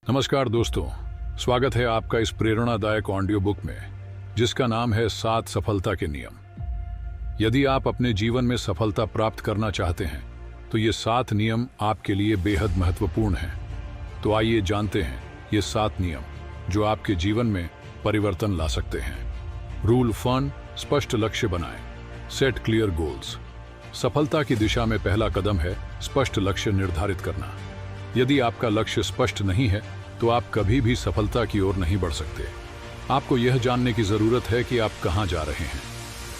नमस्कार दोस्तों, स्वागत है आपका इस प्रेरणादायक ऑडियो बुक में जिसका नाम है 7 सफलता के नियम। यदि आप अपने जीवन में सफलता प्राप्त करना चाहते हैं तो ये 7 नियम आपके लिए बेहद महत्वपूर्ण हैं। तो आइए जानते हैं ये 7 नियम जो आपके जीवन में परिवर्तन ला सकते हैं। रूल 1, स्पष्ट लक्ष्य बनाएं। Set clear goals. सफलता की दिशा में पहला कदम है स्पष्ट लक्ष्य निर्धारित करना। यदि आपका लक्ष्य स्पष्ट नहीं है तो आप कभी भी सफलता की ओर नहीं बढ़ सकते। आपको यह जानने की जरूरत है कि आप कहां जा रहे हैं।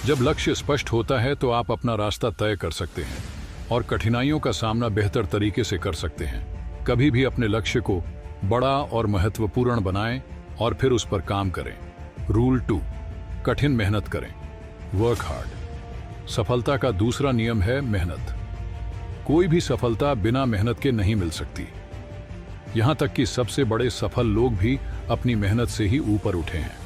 जब लक्ष्य स्पष्ट होता है तो आप अपना रास्ता तय कर सकते हैं और कठिनाइयों का सामना बेहतर तरीके से कर सकते हैं। कभी भी अपने लक्ष्य को बड़ा और महत्वपूर्ण बनाएं और फिर उस पर काम करें। रूल 2, कठिन मेहनत करें। Work hard. सफलता का दूसरा नियम है मेहनत। कोई भी सफलता बिना मेहनत के नहीं मिल सकती। यहां तक कि सबसे बड़े सफल लोग भी अपनी मेहनत से ही ऊपर उठे हैं।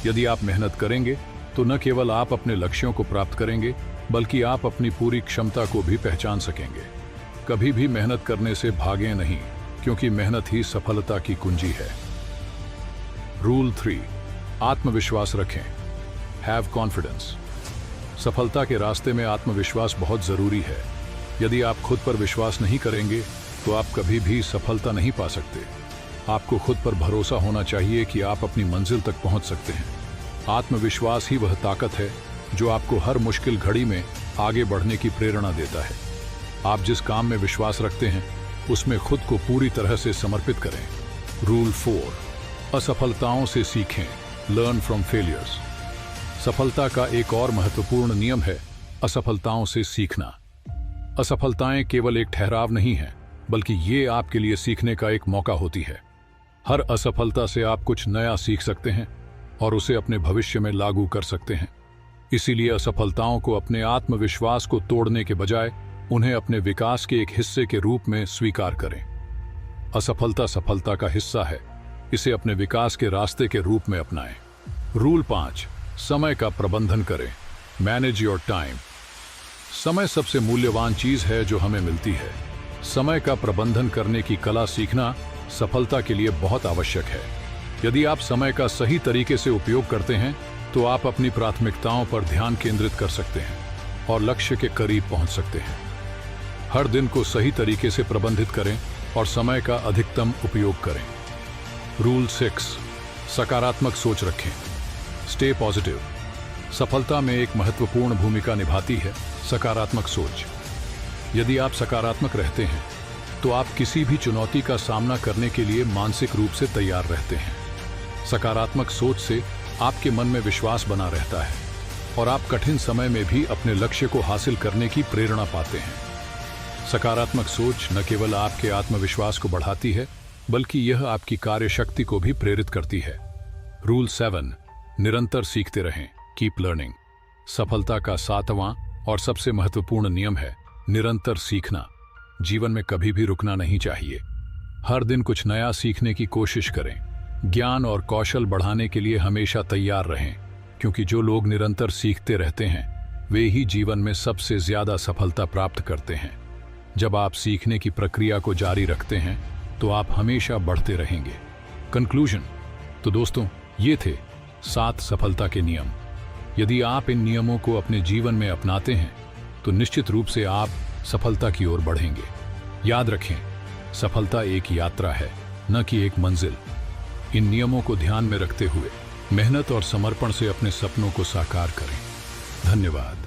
यदि आप मेहनत करेंगे तो न केवल आप अपने लक्ष्यों को प्राप्त करेंगे बल्कि आप अपनी पूरी क्षमता को भी पहचान सकेंगे। कभी भी मेहनत करने से भागें नहीं, क्योंकि मेहनत ही सफलता की कुंजी है। रूल 3, आत्मविश्वास रखें। Have confidence. सफलता के रास्ते में आत्मविश्वास बहुत जरूरी है। यदि आप खुद पर विश्वास नहीं करेंगे तो आप कभी भी सफलता नहीं पा सकते। आपको खुद पर भरोसा होना चाहिए कि आप अपनी मंजिल तक पहुंच सकते हैं। आत्मविश्वास ही वह ताकत है जो आपको हर मुश्किल घड़ी में आगे बढ़ने की प्रेरणा देता है। आप जिस काम में विश्वास रखते हैं उसमें खुद को पूरी तरह से समर्पित करें। रूल 4, असफलताओं से सीखें। Learn from failures. सफलता का एक और महत्वपूर्ण नियम है असफलताओं से सीखना। असफलताएं केवल एक ठहराव नहीं है, बल्कि ये आपके लिए सीखने का एक मौका होती है। हर असफलता से आप कुछ नया सीख सकते हैं और उसे अपने भविष्य में लागू कर सकते हैं। इसीलिए असफलताओं को अपने आत्मविश्वास को तोड़ने के बजाय उन्हें अपने विकास के एक हिस्से के रूप में स्वीकार करें। असफलता सफलता का हिस्सा है, इसे अपने विकास के रास्ते के रूप में अपनाएं। रूल 5, समय का प्रबंधन करें। Manage your time. समय सबसे मूल्यवान चीज है जो हमें मिलती है। समय का प्रबंधन करने की कला सीखना सफलता के लिए बहुत आवश्यक है। यदि आप समय का सही तरीके से उपयोग करते हैं तो आप अपनी प्राथमिकताओं पर ध्यान केंद्रित कर सकते हैं और लक्ष्य के करीब पहुंच सकते हैं। हर दिन को सही तरीके से प्रबंधित करें और समय का अधिकतम उपयोग करें। रूल 6, सकारात्मक सोच रखें। Stay positive. सफलता में एक महत्वपूर्ण भूमिका निभाती है सकारात्मक सोच। यदि आप सकारात्मक रहते हैं तो आप किसी भी चुनौती का सामना करने के लिए मानसिक रूप से तैयार रहते हैं। सकारात्मक सोच से आपके मन में विश्वास बना रहता है और आप कठिन समय में भी अपने लक्ष्य को हासिल करने की प्रेरणा पाते हैं। सकारात्मक सोच न केवल आपके आत्मविश्वास को बढ़ाती है बल्कि यह आपकी कार्यशक्ति को भी प्रेरित करती है। रूल 7, निरंतर सीखते रहें। Keep learning. सफलता का 7वां और सबसे महत्वपूर्ण नियम है निरंतर सीखना। जीवन में कभी भी रुकना नहीं चाहिए। हर दिन कुछ नया सीखने की कोशिश करें। ज्ञान और कौशल बढ़ाने के लिए हमेशा तैयार रहें, क्योंकि जो लोग निरंतर सीखते रहते हैं वे ही जीवन में सबसे ज्यादा सफलता प्राप्त करते हैं। जब आप सीखने की प्रक्रिया को जारी रखते हैं तो आप हमेशा बढ़ते रहेंगे। कंक्लूजन। तो दोस्तों, ये थे 7 सफलता के नियम। यदि आप इन नियमों को अपने जीवन में अपनाते हैं तो निश्चित रूप से आप सफलता की ओर बढ़ेंगे। याद रखें, सफलता एक यात्रा है, न कि एक मंजिल। इन नियमों को ध्यान में रखते हुए मेहनत और समर्पण से अपने सपनों को साकार करें। धन्यवाद।